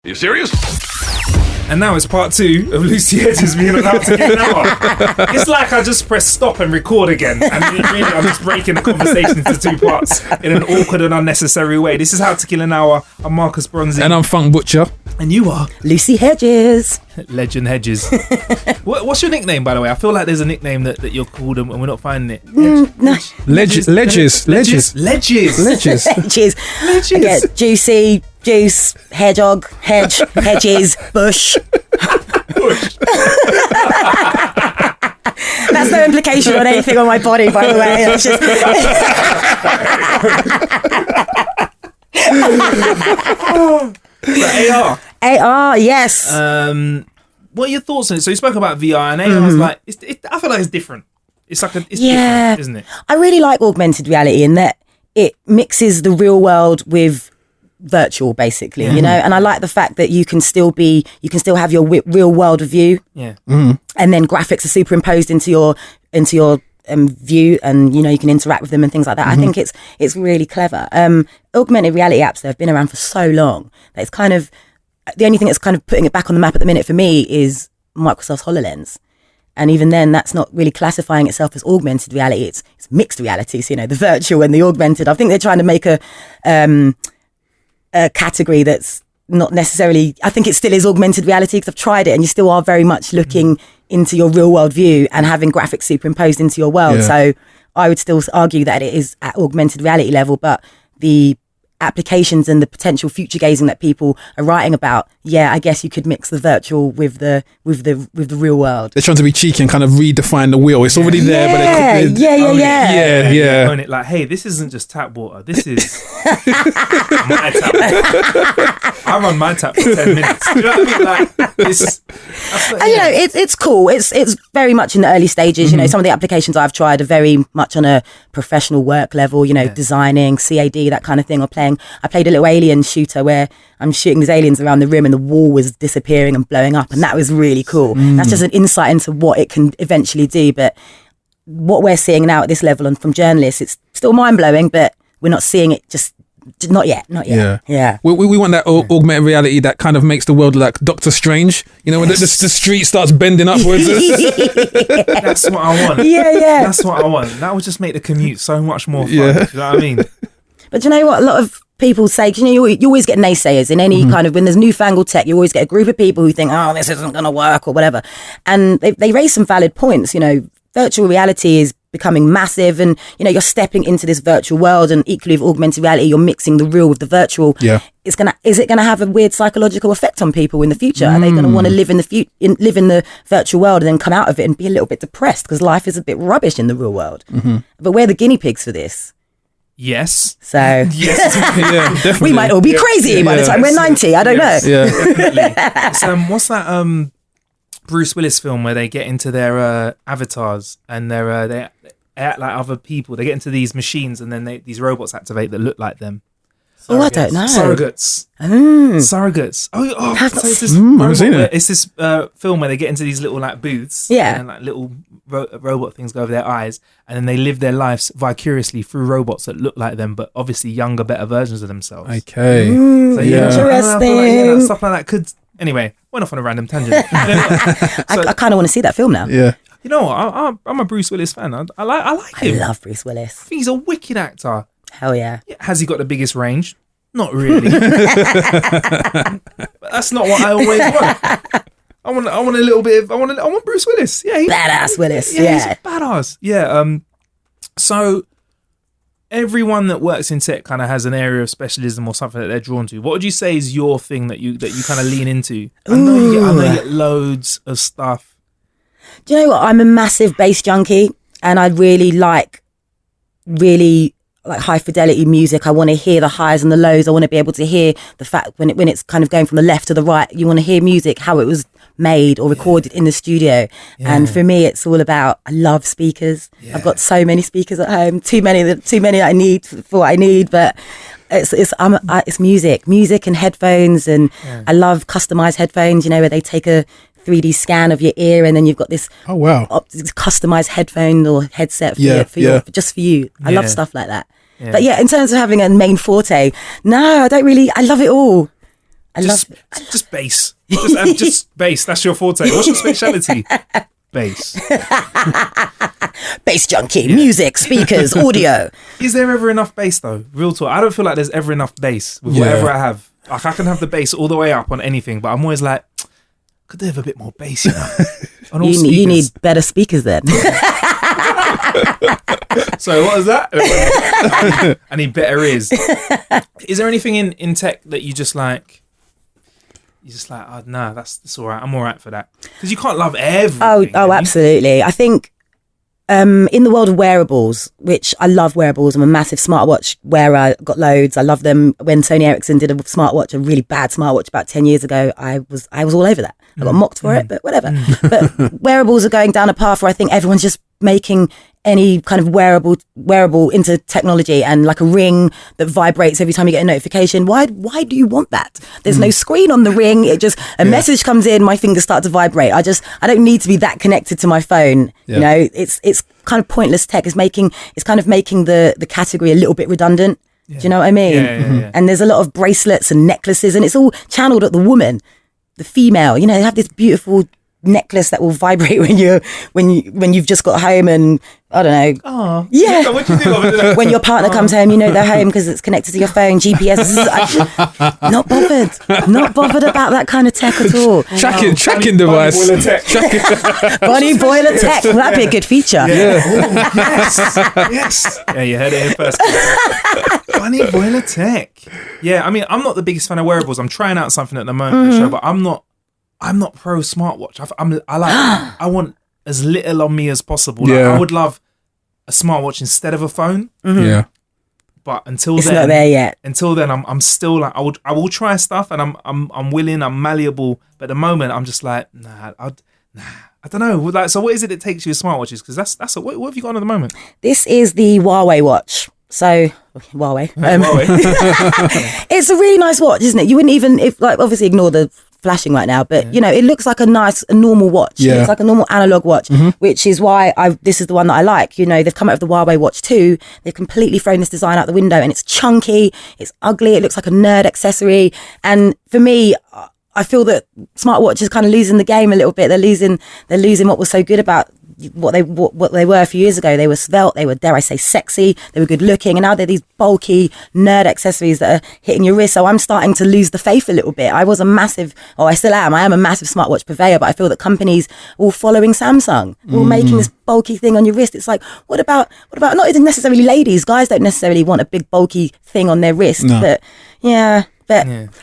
You serious? And now it's part 2 of Lucy Hedges being on How to Kill an Hour. It's like I just press stop and record again. And really, I'm just breaking the conversation into 2 parts in an awkward and unnecessary way. This is How to Kill an Hour. I'm Marcus Bronzy. And I'm Funk Butcher. And you are? Lucy Hedges. Legend Hedges. What's your nickname, by the way? I feel like there's a nickname that you're called and we're not finding it. No. Ledges. I get juicy, juice, hedgehog, hedges, bush. That's no implication on anything on my body, by the way. It's just... AR, yes. What are your thoughts on it? So you spoke about VR and AR. Like, I feel like it's different. It's different, isn't it? I really like augmented reality in that it mixes the real world with virtual, basically, you know. And I like the fact that you can still have your real world view, and then graphics are superimposed into your view, and you know you can interact with them and things like that. I think it's really clever. Augmented reality apps that have been around for so long that it's kind of the only thing that's kind of putting it back on the map at the minute for me is Microsoft's HoloLens. And even then, that's not really classifying itself as augmented reality. It's mixed realities, you know, the virtual and the augmented. I think they're trying to make a category that's not necessarily, I think it still is augmented reality because I've tried it and you still are very much looking into your real world view and having graphics superimposed into your world. So I would still argue that it is at augmented reality level, but the applications and the potential future gazing that people are writing about, I guess you could mix the virtual with the real world. They're trying to be cheeky and kind of redefine the wheel. It's already there, but they own it like, hey, this isn't just tap water. This is my tap water. I run my tap for 10 minutes. Do you know what I mean? Like, you know, it's cool. It's very much in the early stages. You know, some of the applications I've tried are very much on a professional work level. You know, designing, CAD, that kind of thing, or playing. I played a little alien shooter where I'm shooting these aliens around the room and the wall was disappearing and blowing up, and that was really cool. That's just an insight into what it can eventually do. But what we're seeing now at this level and from journalists, it's still mind-blowing, but we're not seeing it just not yet. Yeah. We want that augmented reality that kind of makes the world like Doctor Strange. You know, when the street starts bending upwards. That's what I want. Yeah. That's what I want. That would just make the commute so much more fun. Do you know what I mean? But you know what? A lot of people say, you know, you always get naysayers in any kind of, when there's newfangled tech, you always get a group of people who think, oh, this isn't going to work or whatever. And they raise some valid points. You know, virtual reality is becoming massive and, you know, you're stepping into this virtual world, and equally with augmented reality, you're mixing the real with the virtual. Yeah. Is it going to have a weird psychological effect on people in the future? Are they going to want to live in the virtual world and then come out of it and be a little bit depressed because life is a bit rubbish in the real world? But we're the guinea pigs for this. Yes. So definitely. We might all be crazy by the time we're 90. I don't know. Yeah. Definitely. What's that Bruce Willis film where they get into their avatars and they act like other people? They get into these machines and then these robots activate that look like them. Oh, I don't know. Surrogates. It's this film where they get into these little like booths, and like little robot things go over their eyes, and then they live their lives vicariously through robots that look like them, but obviously younger, better versions of themselves. Okay. So, Interesting. Stuff like that could. Anyway, went off on a random tangent. I kind of want to see that film now. Yeah. You know what? I'm a Bruce Willis fan. I like him. I love Bruce Willis. I think he's a wicked actor. Hell yeah. Has he got the biggest range? Not really. But that's not what I always want. I want a little bit of. I want Bruce Willis. Yeah, badass Willis. He's a badass. Yeah. So everyone that works in tech kind of has an area of specialism or something that they're drawn to. What would you say is your thing that you kind of lean into? I know you get loads of stuff. Do you know what? I'm a massive bass junkie, and I really like high fidelity music. I want to hear the highs and the lows. I want to be able to hear the fact when it's kind of going from the left to the right. You want to hear music, how it was made or recorded in the studio. And for me, it's all about, I love speakers. I've got so many speakers at home, too many I need for what I need, but it's music and headphones, and I love customized headphones, you know, where they take a 3D scan of your ear, and then you've got this customized headphone or headset just for you. I love stuff like that. But in terms of having a main forte, no, I don't really. I love it all. Just bass. Just bass. That's your forte. What's your speciality? Bass. Bass junkie, music, speakers, audio. Is there ever enough bass though? Real talk. I don't feel like there's ever enough bass with whatever I have. Like I can have the bass all the way up on anything, but I'm always like, could they have a bit more bass? On all You need better speakers then. So what is that? I need better ears. Is there anything in tech that you just like? You're just like, oh no, that's all right. I'm all right for that, because you can't love everything. Oh, absolutely. I think in the world of wearables, which I love wearables, I'm a massive smartwatch wearer. Got loads. I love them. When Sony Ericsson did a smartwatch, a really bad smartwatch about 10 years ago, I was all over that. I got mocked for it, but whatever. But wearables are going down a path where I think everyone's just making any kind of wearable into technology, and like a ring that vibrates every time you get a notification. Why do you want that? There's no screen on the ring. It just a message comes in, my fingers start to vibrate. I don't need to be that connected to my phone. You know, it's kind of pointless tech. It's kind of making the category a little bit redundant. Do you know what I mean? Yeah. And there's a lot of bracelets and necklaces, and it's all channeled at the woman, the female. You know, they have this beautiful necklace that will vibrate when you've just got home, and I don't know. Oh, yeah. What you do? When your partner comes home, you know they're home because it's connected to your phone, GPS. Not bothered about that kind of tech at all. Tracking device. Bunny boiler tech. Well, that'd be a good feature. Yeah. Ooh, yes. Yeah, you heard it here first. Bunny boiler tech. Yeah, I mean, I'm not the biggest fan of wearables. I'm trying out something at the moment, for sure, but I'm not pro smartwatch. I want as little on me as possible. Like, I would love a smartwatch instead of a phone. Yeah. But until it's then, not there yet. Until then, I'm still like, I will try stuff, and I'm willing, I'm malleable. But at the moment, I'm just like, nah. I don't know. Like, so what is it that takes you to smartwatches? Because that's what have you got on at the moment? This is the Huawei watch. So Huawei. It's a really nice watch, isn't it? You wouldn't even, obviously ignore the flashing right now, but you know, it looks like a normal watch. Yeah. It looks like a normal analog watch, which is why this is the one that I like. You know, they've come out with the Huawei Watch 2. They've completely thrown this design out the window, and it's chunky, it's ugly, it looks like a nerd accessory. And for me, I feel that smartwatches kind of losing the game a little bit. They're losing what was so good about what they were a few years ago. They were svelte, they were, dare I say, sexy, they were good looking, and now they're these bulky nerd accessories that are hitting your wrist. So I'm starting to lose the faith a little bit. I am a massive smartwatch purveyor, but I feel that companies all following Samsung, all making this bulky thing on your wrist. It's like, what about not even necessarily ladies? Guys don't necessarily want a big bulky thing on their wrist, but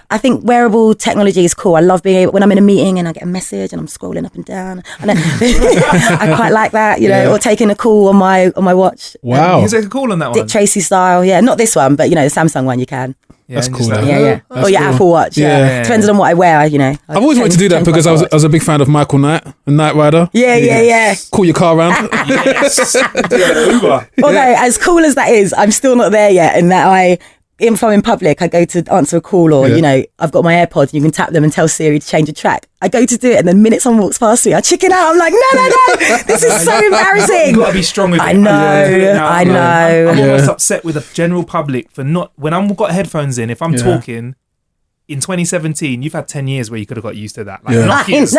I think wearable technology is cool. I love being able, when I'm in a meeting and I get a message and I'm scrolling up and down, and I quite like that, you know, or taking a call on my watch. Wow. You can take a call on that one? Dick Tracy style, yeah. Not this one, but you know, the Samsung one you can. Yeah, that's cool. Like, yeah. Or your cool. Apple Watch, yeah. Depends on what I wear, you know. I've always wanted to do that because I was a big fan of Michael Knight, a Knight Rider. Yeah. Call your car around. yes. Uber. Although, as cool as that is, I'm still not there yet in that if I'm in public, I go to answer a call, or, you know, I've got my AirPods and you can tap them and tell Siri to change a track. I go to do it, and the minute someone walks past me, I chicken out. I'm like, no, this is so embarrassing. You've got to be strong with it. I know. I'm almost upset with the general public for not, when I've got headphones in, if I'm talking, in 2017, you've had 10 years where you could have got used to that. Like Nokias.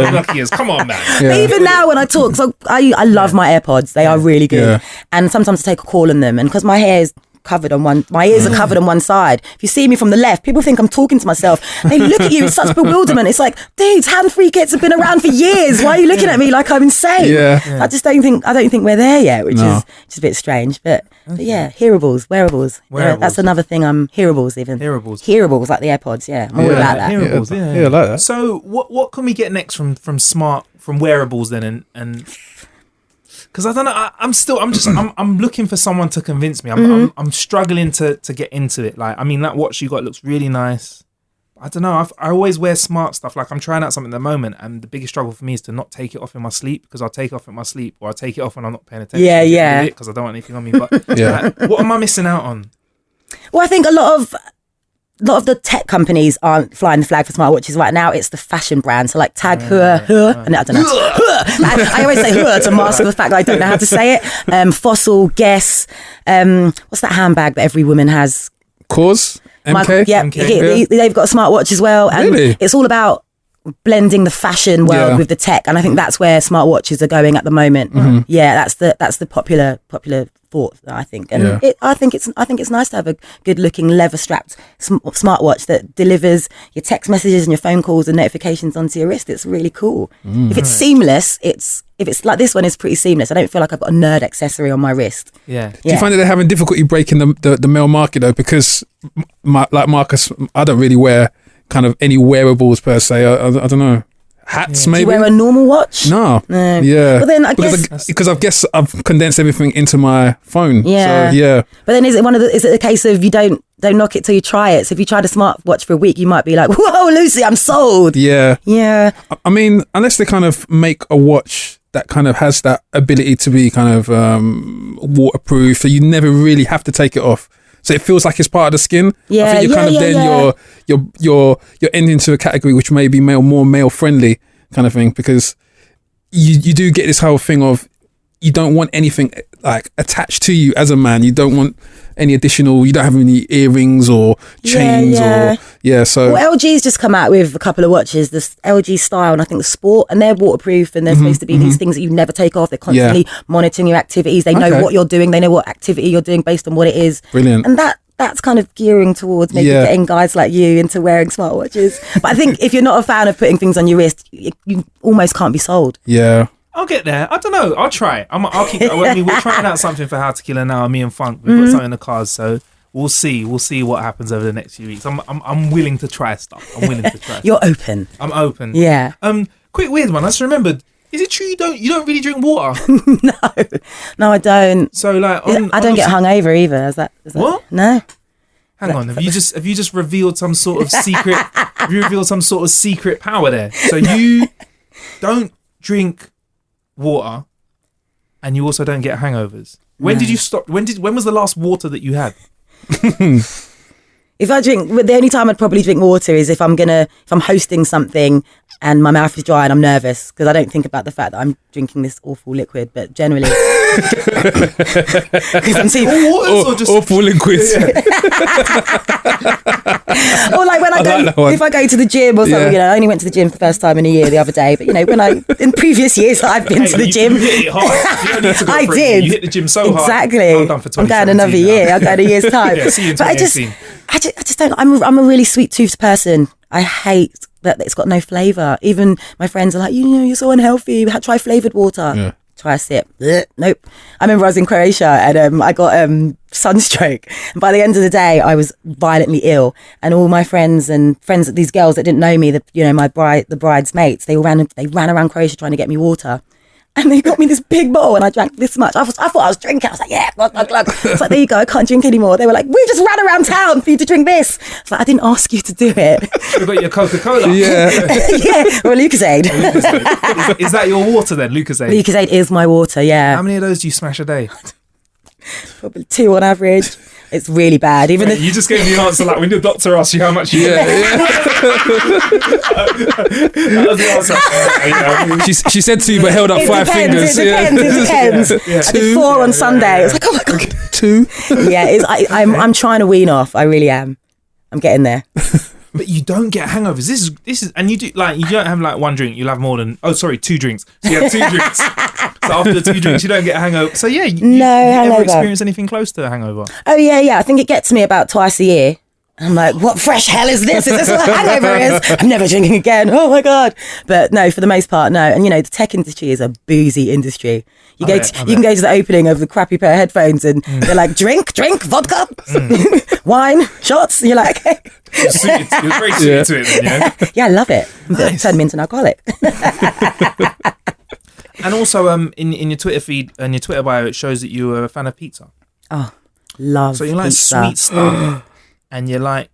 Nokias. Come on, man. But even now when I talk, so I love my AirPods. They are really good. And sometimes I take a call on them, and because my hair is covered on my ears are covered on one side. If you see me from the left, people think I'm talking to myself. They look at you with such bewilderment. It's like, dudes, hand-free kits have been around for years. Why are you looking at me like I'm insane? Yeah. I don't think we're there yet, which is just a bit strange. But yeah, hearables, wearables. That's another thing. Hearables even. Hearables like the AirPods. Yeah, I'm all about that. Hearables. Yeah, I like that. So what can we get next from wearables then, and because I don't know, I'm looking for someone to convince me. I'm struggling to get into it. Like, I mean, that watch you got looks really nice. I don't know. I always wear smart stuff. Like, I'm trying out something at the moment, and the biggest struggle for me is to not take it off in my sleep, because I'll take it off in my sleep, or I take it off when I'm not paying attention. Yeah. Because I don't want anything on me. But like, what am I missing out on? Well, I think a lot of the tech companies aren't flying the flag for smartwatches right now. It's the fashion brands. So like Tag Heuer, and I don't know. I always say Heuer to mask the fact that I don't know how to say it. Fossil, Guess. What's that handbag that every woman has? Cause? MK? MK. They've got a smartwatch as well. And Really? it's all about blending the fashion world with the tech. And I think that's where smartwatches are going at the moment. Yeah, that's the popular thought, I think. And I think it's nice to have a good looking leather strapped smartwatch that delivers your text messages and your phone calls and notifications onto your wrist. It's really cool. If it's seamless, if it's like this one is pretty seamless. I don't feel like I've got a nerd accessory on my wrist. Yeah. Do you find that they're having difficulty breaking the male market though? Because like Marcus, I don't really wear kind of any wearables per se. I don't know. Hats, maybe. Do you wear a normal watch? No. Yeah. Well, then I because I guess I've condensed everything into my phone. Yeah. So, yeah. But then is it a case of you don't knock it till you try it? So if you tried a smartwatch for a week, you might be like, whoa, Lucy, I'm sold. Yeah. Yeah. I mean, unless they kind of make a watch that kind of has that ability to be kind of waterproof, so you never really have to take it off. So it feels like it's part of the skin. Yeah, I think you're kind of you're ending into a category which may be more male friendly kind of thing, because you do get this whole thing of you don't want anything like attached to you as a man. You don't want any additional. You don't have any earrings or chains So well, LG's just come out with a couple of watches, this LG Style and I think the Sport, and they're waterproof and they're supposed to be these things that you never take off. They're constantly monitoring your activities. They know what you're doing. They know what activity you're doing based on what it is. Brilliant. And that's kind of gearing towards maybe getting guys like you into wearing smartwatches. But I think if you're not a fan of putting things on your wrist, you almost can't be sold. Yeah. I'll get there. I don't know. I'll try. I'll keep. I mean, we're trying out something for How to Kill an Hour. Me and Funk. We've got something in the cars, so we'll see. We'll see what happens over the next few weeks. I'm willing to try stuff. I'm willing to try. You're open. I'm open. Yeah. Quick weird one. I just remembered. Is it true you don't really drink water? No, I don't. So like, I don't get hungover either. Is that what? No. Hang on. Have you just revealed some sort of secret? Have you revealed some sort of secret power there? So you don't drink water, and you also don't get hangovers. When did you stop? When was the last water that you had? If I drink, the only time I'd probably drink water is if I'm hosting something and my mouth is dry and I'm nervous, because I don't think about the fact that I'm drinking this awful liquid. But generally, because I'm seeing awful liquids. Or like when if I go to the gym or something, I only went to the gym for the first time in a year the other day. But in previous years I've been to the gym. You hit it hard. You don't need to go I for did. You hit the gym so hard. Exactly. I'm done for 2017 I'm going another year. I'm going a year's time. See you in But I 2018. just don't. I'm a really sweet toothed person. I hate that it's got no flavour. Even my friends are like, you're so unhealthy. Try flavoured water. Yeah. Try a sip. Blech. Nope. I remember I was in Croatia and I got sunstroke. And by the end of the day, I was violently ill. And all my friends, these girls that didn't know me, the bride's mates, they ran around Croatia trying to get me water. And they got me this big bowl and I drank this much. I thought I was drinking. I was like, yeah, glug, glug, glug. It's like, there you go, I can't drink anymore. They were like, we just ran around town for you to drink this. It's like, I didn't ask you to do it. You got your Coca-Cola. Yeah. Yeah, or Lucozade. Is that your water then, Lucozade? Lucozade is my water, yeah. How many of those do you smash a day? Probably 2 on average. It's really bad. Even you just gave the answer like when the doctor asked you how much you Yeah. That was the answer. She said 2 but held up 5 fingers. It depends. I did 4 on Sunday. It's like, oh my God. 2. Yeah, I'm trying to wean off. I really am. I'm getting there. But you don't get hangovers. This is, and you do like you don't have like one drink. You'll have more than 2 drinks. So you have 2 drinks. So after the 2 drinks, you don't get a hangover. So yeah, you never experience anything close to a hangover. Oh yeah. I think it gets me about twice a year. I'm like, what fresh hell is this? Is this what a hangover is? I'm never drinking again. Oh my God. But no, for the most part, no. And the tech industry is a boozy industry. You can go to the opening of the crappy pair of headphones and they're like, drink, vodka, wine, shots. And you're like, okay. You're very suited to it then, yeah? Yeah, I love it. Nice. Turn me into an alcoholic. And also, in your Twitter feed and your Twitter bio, it shows that you were a fan of pizza. Oh, love So you like pizza. sweet stuff and you like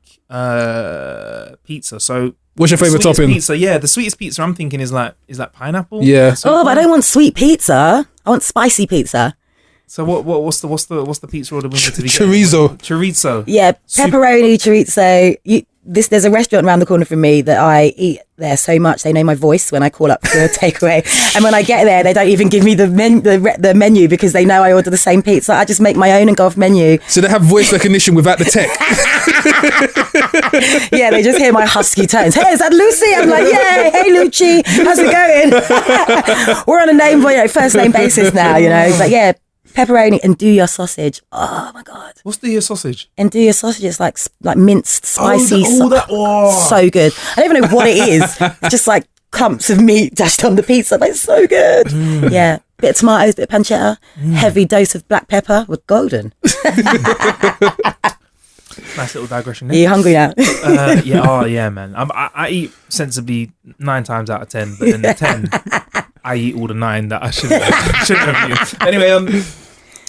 pizza. So What's your favourite topping? Pizza, yeah, the sweetest pizza I'm thinking is like pineapple. Yeah. Oh, but I don't want sweet pizza. I want spicy pizza. So what's the pizza order we need to be Chorizo. Chorizo. Yeah, pepperoni, chorizo. there's a restaurant around the corner from me that I eat there so much they know my voice when I call up for a takeaway, and when I get there they don't even give me the menu because they know I order the same pizza. I just make my own and go off menu. So they have voice recognition without the tech. Yeah, they just hear my husky tones. Hey, is that Lucy? I'm like, yeah, hey Lucci, how's it going? We're on a first name basis now, but yeah, pepperoni and Andouille sausage. Oh my god. What's the sausage? Andouille sausage is like minced, spicy. So good. I don't even know what it is. It's just like clumps of meat dashed on the pizza, but it's so good. Yeah. Bit of tomatoes, bit of pancetta, heavy dose of black pepper with golden. Nice little digression Are you hungry now? Yeah, man. I eat sensibly 9 times out of 10, but then the 10, I eat all the 9 that I shouldn't have eaten. Anyway,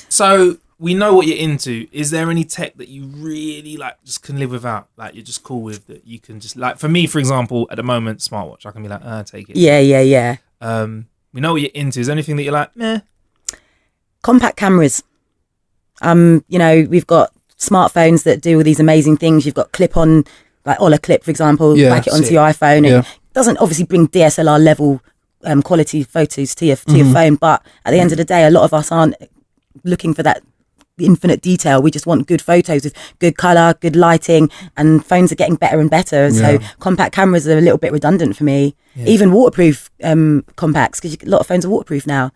so we know what you're into. Is there any tech that you really like, just can live without? Like you're just cool with, that you can just, like, for me, for example, at the moment, smartwatch, I can be like, take it. Yeah. We know what you're into. Is there anything that you're like, meh? Compact cameras. We've got smartphones that do all these amazing things. You've got clip-on, like Ola Clip, for example, back it onto your iPhone. It doesn't obviously bring DSLR level quality photos to your phone, but at the end of the day, a lot of us aren't looking for that infinite detail. We just want good photos with good colour, good lighting, and phones are getting better and better. And so compact cameras are a little bit redundant for me. Even waterproof compacts, because a lot of phones are waterproof now.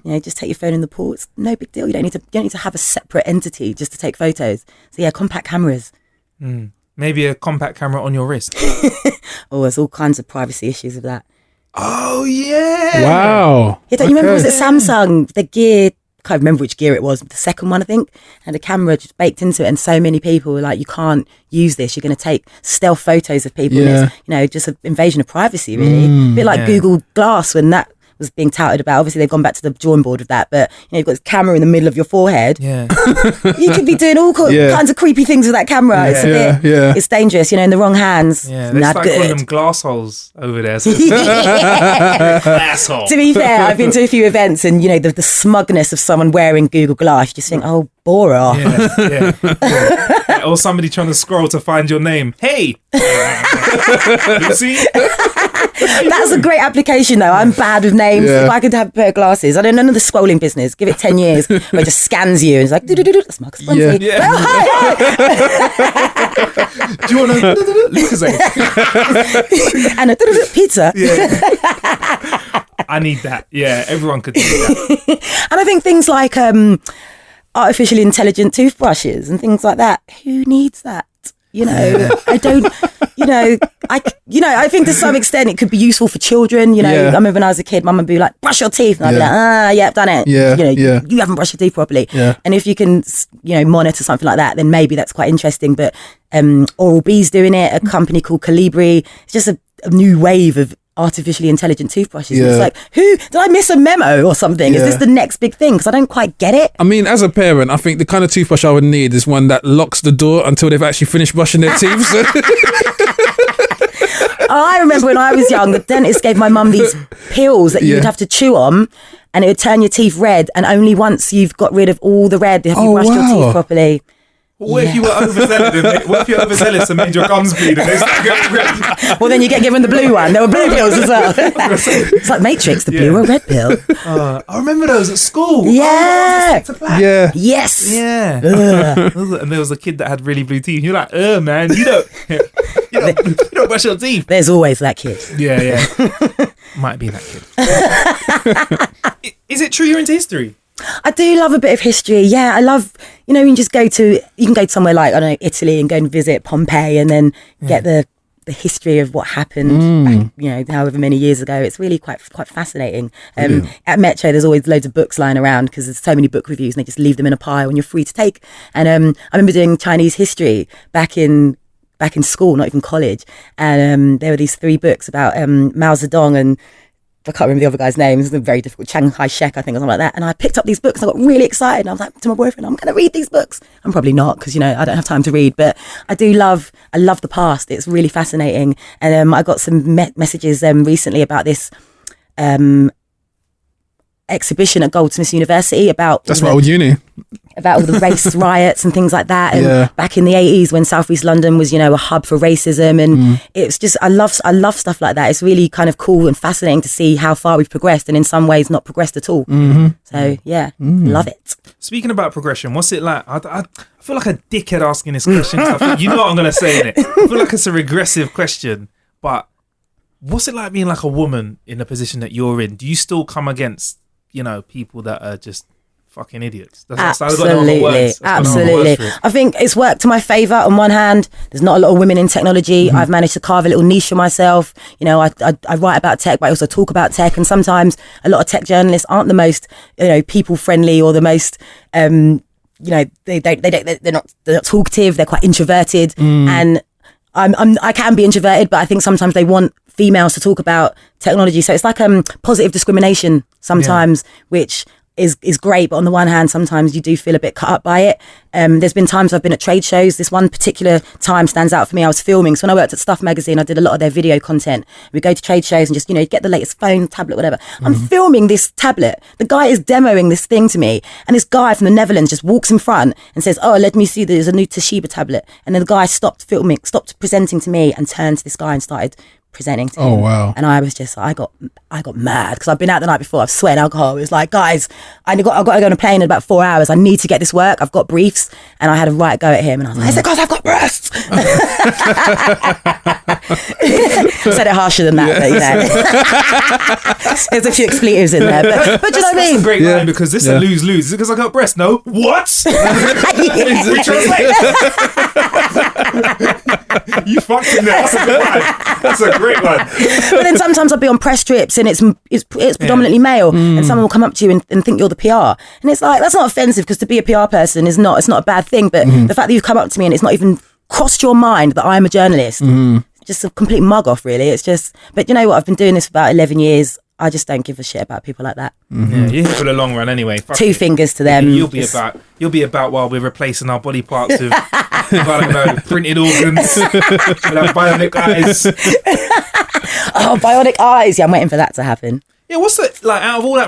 Just take your phone in the pool. It's no big deal. You don't need to have a separate entity just to take photos. So yeah, compact cameras. Maybe a compact camera on your wrist. Oh, there's all kinds of privacy issues with that. Oh yeah! Wow. Yeah, don't you remember? Was it Samsung? The Gear. Can't remember which Gear it was, the second one I think, and a camera just baked into it, and so many people were like, you can't use this, you're going to take stealth photos of people. And it's, just an invasion of privacy, really. A bit like Google Glass when that was being touted about. Obviously they've gone back to the drawing board with that, but you've got this camera in the middle of your forehead. You could be doing all kinds of creepy things with that camera. It's dangerous, in the wrong hands. They start calling them glass holes over there. So asshole. To be fair, I've been to a few events, and the smugness of someone wearing Google Glass, you just think, oh, bore off. Or somebody trying to scroll to find your name. Hey, Lucy. That's a great application though. I'm bad with names. If I could have a pair of glasses, I don't know the scrolling business. Give it 10 years where it just scans you and it's like, that's Marcus Bunty. Do you want a Lucasade? And a pizza. I need that. Yeah, everyone could do that. And I think things like artificially intelligent toothbrushes and things like that. Who needs that? I don't, I think to some extent it could be useful for children. I remember when I was a kid, mum would be like, brush your teeth. And I'd be like, I've done it. You haven't brushed your teeth properly. And if you can, monitor something like that, then maybe that's quite interesting. But Oral-B's doing it, a company called Calibri. It's just a new wave of artificially intelligent toothbrushes. It's like, did I miss a memo or something? Is this the next big thing? Because I don't quite get it. I mean, as a parent, I think the kind of toothbrush I would need is one that locks the door until they've actually finished brushing their teeth. I remember when I was young, the dentist gave my mum these pills that you'd have to chew on, and it would turn your teeth red, and only once you've got rid of all the red have you brushed your teeth properly. What if you were overzealous? What if you're overzealous and made your gums bleed and they start getting red? Well, then you get given the blue one. There were blue pills as well. It's like Matrix, the blue or red pill. I remember those at school. Yeah. Yes. Yeah. And there was a kid that had really blue teeth. You're like, man, you don't brush your teeth. There's always that kid. Yeah. Might be that kid. Is it true you're into history? I do love a bit of history. Yeah, I love, you can go to somewhere like, I don't know, Italy and go and visit Pompeii and then get the history of what happened back, however many years ago. It's really quite fascinating. At Metro, there's always loads of books lying around because there's so many book reviews and they just leave them in a pile and you're free to take. And I remember doing Chinese history back in school, not even college. And there were these 3 books about Mao Zedong and I can't remember the other guy's name. It was very difficult. Chiang Kai-shek, I think, or something like that. And I picked up these books. I got really excited. I was like to my boyfriend, I'm going to read these books. I'm probably not because, I don't have time to read. But I love the past. It's really fascinating. And I got some messages recently about this exhibition at Goldsmiths University about... That's my old uni. about all the race riots and things like that. And back in the 80s when South East London was, a hub for racism. And it's just, I love stuff like that. It's really kind of cool and fascinating to see how far we've progressed and in some ways not progressed at all. So love it. Speaking about progression, what's it like? I feel like a dickhead asking this question. You know what I'm going to say in it. I feel like it's a regressive question, but what's it like being like a woman in the position that you're in? Do you still come against, people that are just fucking idiots? Absolutely. I think it's worked to my favour. On one hand, there's not a lot of women in technology. I've managed to carve a little niche for myself. I write about tech, but I also talk about tech. And sometimes a lot of tech journalists aren't the most, people friendly or the most, they're not talkative. They're quite introverted, and I can be introverted, but I think sometimes they want females to talk about technology. So it's like positive discrimination sometimes, which is great, but on the one hand sometimes you do feel a bit cut up by it. There's been times I've been at trade shows. This one particular time stands out for me. I was filming, so when I worked at Stuff magazine, I did a lot of their video content. We go to trade shows and just get the latest phone, tablet, whatever. I'm filming this tablet, the guy is demoing this thing to me, and this guy from the Netherlands just walks in front and says, oh, let me see, there's a new Toshiba tablet. And then the guy stopped presenting to me and turned to this guy and started presenting to him. Oh wow. And I was just, I got mad because I've been out the night before. I've sweated alcohol. It was like, guys, I've got to go on a plane in about 4 hours. I need to get this work. I've got briefs. And I had a right go at him, and I was like, I said, guys, I've got breasts. Said it harsher than that, but there's a few expletives in there, but do you know what I mean? That's a great line, because this is a lose-lose. Is it because I got breasts? No. What? We translate. You fucked in there. That's a good line. That's a great one. But then sometimes I'll be on press trips and it's predominantly male, and someone will come up to you and think you're the PR, and it's like, that's not offensive, because to be a PR person it's not a bad thing, but the fact that you've come up to me and it's not even crossed your mind that I'm a journalist, just a complete mug off, really. It's just, but you know what, I've been doing this for about 11 years. I just don't give a shit about people like that. Yeah, you're here for the long run anyway. Two fingers to them. You'll be about while we're replacing our body parts with I don't know, printed organs, with bionic eyes. Oh, bionic eyes! Yeah, I'm waiting for that to happen. Yeah, what's the, like, out of all that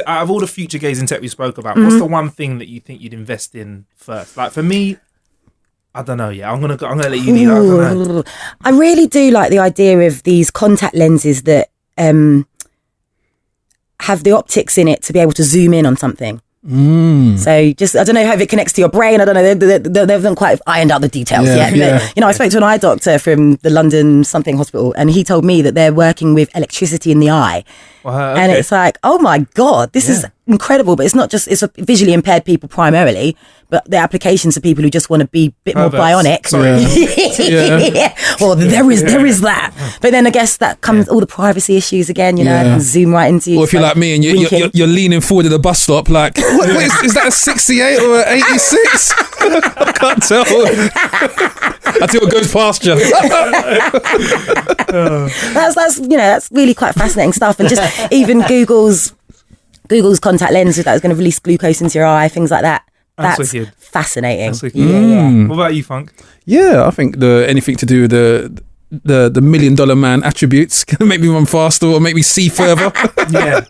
out of all the future gazing tech we spoke about, what's the one thing that you think you'd invest in first? Like for me, I don't know. Yeah, I'm gonna let you lead. I don't know. I really do like the idea of these contact lenses that have the optics in it to be able to zoom in on something. So just, I don't know how it connects to your brain. I don't know. They haven't quite ironed out the details yet. But, I spoke to an eye doctor from the London something hospital, and he told me that they're working with electricity in the eye. Okay. And it's like, oh my God, this is incredible. But it's not just, it's visually impaired people primarily, but the applications are people who just want to be a bit more bionic. Well, there is that. But then I guess that comes all the privacy issues again, I can zoom right into you. Or if you're like me and you're leaning forward at the bus stop, like, is that a 68 or an 86? I can't tell. Until it goes past you. That's really quite fascinating stuff. And just even Google's contact lens that is going to release glucose into your eye, things like that. That's fascinating. Yeah. What about you, Funk? Yeah, I think anything to do with the $1 million man attributes can make me run faster or make me see further. Yeah.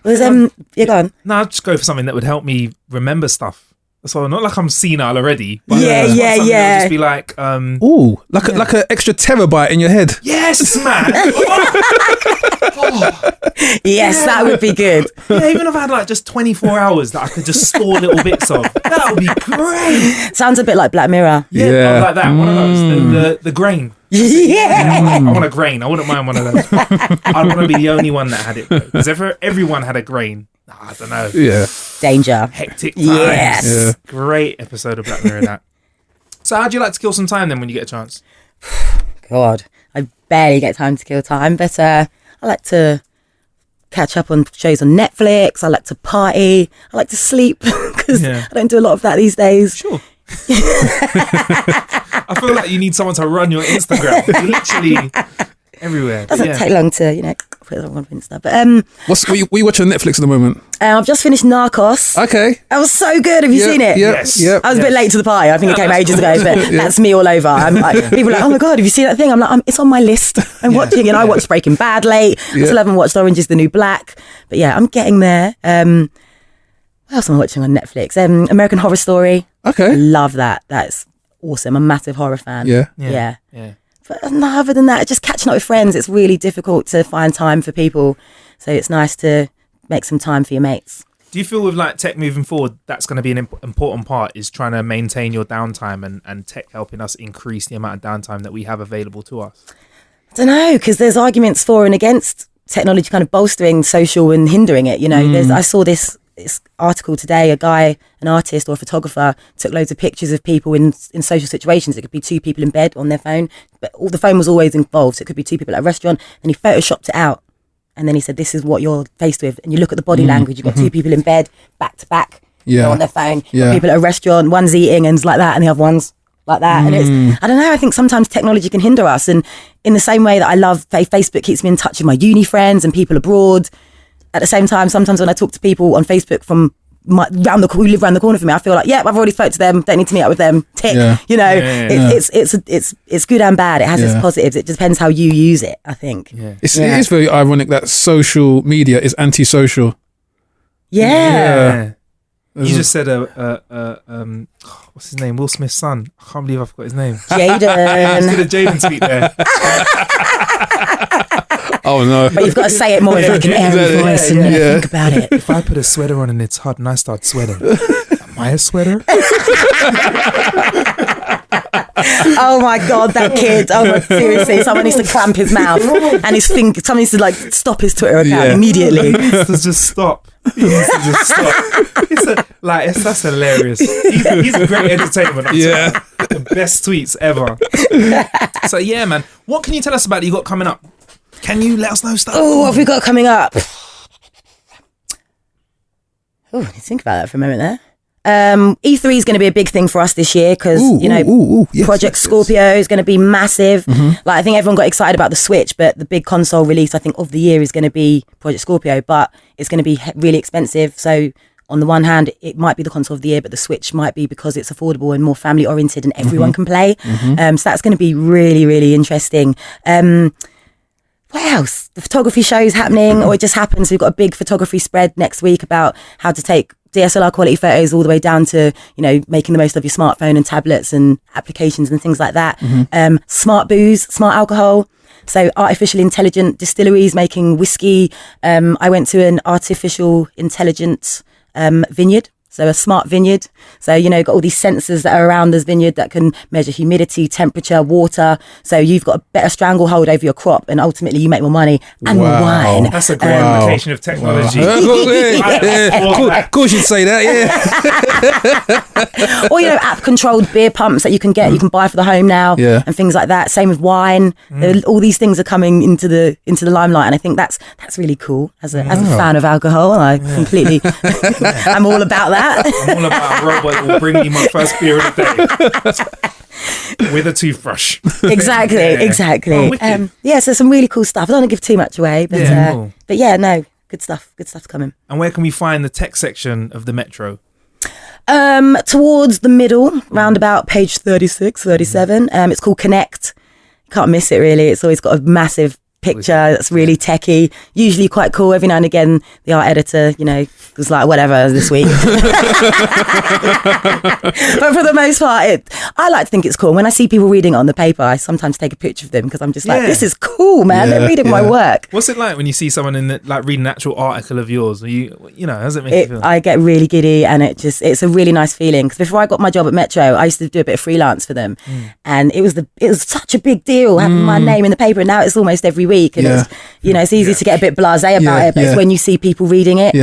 Go on. No, I'd just go for something that would help me remember stuff. So not like I'm senile already. But yeah. Just be like, like an extra terabyte in your head. Yes, man. Yes, that would be good. Yeah, even if I had like just 24 hours that I could just store little bits of, that would be great. Sounds a bit like Black Mirror. Yeah. Like that. One of those, the grain. Yeah. I want a grain. I wouldn't mind one of those. I want to be the only one that had it, because if everyone had a grain, I don't know. Yeah. Danger. Hectic times. Yes. Yeah. Great episode of Black Mirror, that. So how'd you like to kill some time then when you get a chance? God, I barely get time to kill time, but I like to catch up on shows on Netflix. I like to party. I like to sleep, because I don't do a lot of that these days. Sure. I feel like you need someone to run your Instagram. You're literally everywhere. Doesn't take long to, put it on Insta. But what you watching on Netflix at the moment? I've just finished Narcos. Okay. That was so good. Have you seen it? Yes. Yep. I was a bit late to the party. I think it came ages ago, but that's me all over. People are like, oh my God, have you seen that thing? I'm like, it's on my list. I'm watching it. I watched Breaking Bad late. I still haven't watched Orange is the New Black. But yeah, I'm getting there. What else am I watching on Netflix? American Horror Story. Okay. Love that. That's awesome. I'm a massive horror fan. Yeah. But no, other than that, just catching up with friends. It's really difficult to find time for people. So it's nice to make some time for your mates. Do you feel with like tech moving forward, that's going to be an important part, is trying to maintain your downtime and tech helping us increase the amount of downtime that we have available to us? I don't know, because there's arguments for and against technology kind of bolstering social and hindering it. You know, I saw this article today. A guy, an artist or a photographer, took loads of pictures of people in social situations. It could be two people in bed on their phone, but the phone was always involved. So it could be two people at a restaurant, and he photoshopped it out. And then he said, this is what you're faced with. And you look at the body language. You've got two people in bed, back to back, on their phone. You've got people at a restaurant, one's eating and it's like that, and the other one's like that. And it's, I don't know, I think sometimes technology can hinder us. And in the same way that I love Facebook keeps me in touch with my uni friends and people abroad, at the same time, sometimes when I talk to people on Facebook from who live around the corner from me, I feel like, I've already spoke to them, don't need to meet up with them. Tick. You know, it's good and bad. It has its positives. It depends how you use it, I think. It is very ironic that social media is antisocial. You just said what's his name? Will Smith's son. I can't believe I forgot his name. Jaden. I just did a Jaden tweet there. Oh no! But you've got to say it more with like an airy voice and think about it. If I put a sweater on and it's hot and I start sweating, am I a sweater? Oh my god, that kid! Oh my, seriously, someone needs to clamp his mouth and his finger. Someone needs to like stop his Twitter account immediately. He needs to just stop. That's hilarious. He's a great entertainment. The best tweets ever. So yeah, man. What can you tell us about that you got coming up? Can you let us know stuff? Oh, what have we got coming up? Oh, let's think about that for a moment there. E3 is going to be a big thing for us this year because Project Scorpio is going to be massive. Like I think everyone got excited about the Switch, but the big console release I think of the year is going to be Project Scorpio, but it's going to be really expensive. So on the one hand, it might be the console of the year, but the Switch might be because it's affordable and more family oriented and everyone can play. So that's going to be really, really interesting. What else? The photography show is happening, or it just happens. We've got a big photography spread next week about how to take DSLR quality photos all the way down to, you know, making the most of your smartphone and tablets and applications and things like that. Smart booze, smart alcohol. So artificial intelligent distilleries making whiskey. I went to an artificial intelligent vineyard. So a smart vineyard. So, you know, got all these sensors that are around this vineyard that can measure humidity, temperature, water. So you've got a better stranglehold over your crop and ultimately you make more money and more wine. That's a great application of technology. Of course you'd say that, Or, you know, app-controlled beer pumps that you can get, you can buy for the home now and things like that. Same with wine. All these things are coming into the limelight and I think that's really cool. As a fan of alcohol, I completely, I'm all about that. I'm all about a robot that will bring me my first beer of the day with a toothbrush. Exactly. So some really cool stuff. I don't want to give too much away, but good stuff coming. And where can we find the tech section of the Metro? Towards the middle, round about page 36, 37. It's called Connect. Can't miss it really. It's always got a massive picture that's really techie, usually quite cool. Every now and again the art editor, you know, was like whatever this week. But for the most part I like to think it's cool. When I see people reading it on the paper, I sometimes take a picture of them because I'm just like, this is cool, man. They're reading my work. What's it like when you see someone reading an actual article of yours? You know, how does it make you feel? I get really giddy and it's a really nice feeling because before I got my job at Metro I used to do a bit of freelance for them and it was such a big deal having my name in the paper and now it's almost every week and it's, you know, it's easy to get a bit blasé about it, but it's when you see people reading it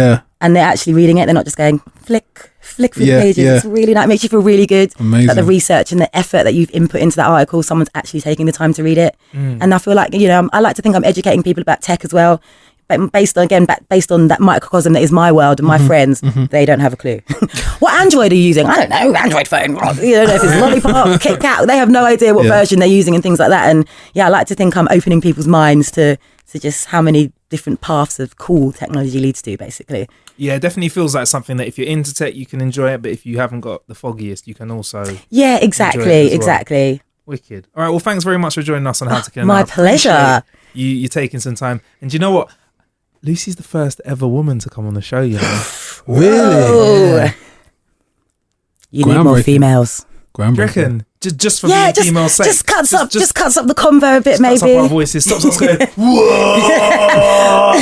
and they're actually reading it, they're not just going flick through the pages. It's really nice. It makes you feel really good. Amazing. That the research and the effort that you've input into that article, someone's actually taking the time to read it. And I feel like, you know, I like to think I'm educating people about tech as well. But based on that microcosm that is my world and my friends, they don't have a clue. What Android are you using? I don't know. Android phone. You don't know if it's Lollipop, Kit Kat. They have no idea what version they're using and things like that. And I like to think I'm opening people's minds to just how many different paths of cool technology leads to, basically. Yeah, it definitely feels like something that if you're into tech, you can enjoy it. But if you haven't got the foggiest, you can also exactly. Wicked. All right. Well, thanks very much for joining us on How to Kill an My Hour. pleasure. You taking some time. And do you know what? Lucy's the first ever woman to come on the show, you know. Really? Oh. You need more Groundbreaking. females. Do you reckon? Just for being female sake. Just cuts up the convo a bit, cuts maybe. up our voices. Stops us going, whoa!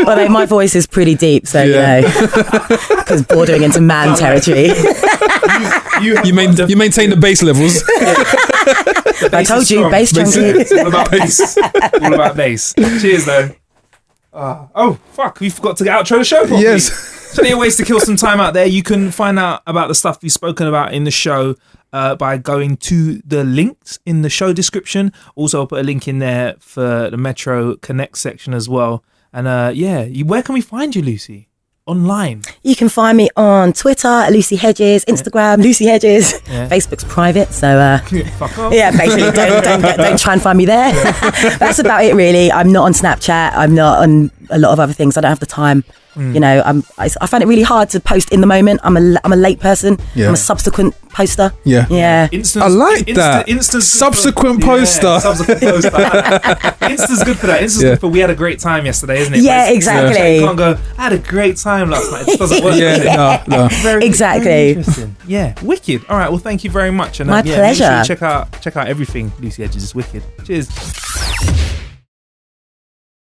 Well, my voice is pretty deep, so you know, because bordering into man territory. You maintain the bass levels. I told you, bass chunky. It's all about bass. All about bass. Cheers, though. Oh, fuck. We forgot to outro the show properly. Yes. Plenty of ways to kill some time out there. You can find out about the stuff we've spoken about in the show by going to the links in the show description. Also, I'll put a link in there for the Metro Connect section as well. And where can we find you, Lucy? Online. You can find me on Twitter at Lucy Hedges, Instagram Lucy Hedges. Facebook's private, so fuck off. yeah, basically don't try and find me there. That's about it, really. I'm not on Snapchat. I'm not on a lot of other things. I don't have the time. You know, I find it really hard to post in the moment. I'm a late person. Yeah. I'm a subsequent poster. Yeah. Instant, I like that. Subsequent poster. Subsequent poster. Insta's good for that. Insta's good for we had a great time yesterday, isn't it? Yeah, exactly. You can't go, I had a great time last night. It just doesn't work. No. Exactly. Very interesting. Yeah, wicked. All right, well, thank you very much. And My make pleasure. sure you check out everything Lucy Hedges is wicked. Cheers.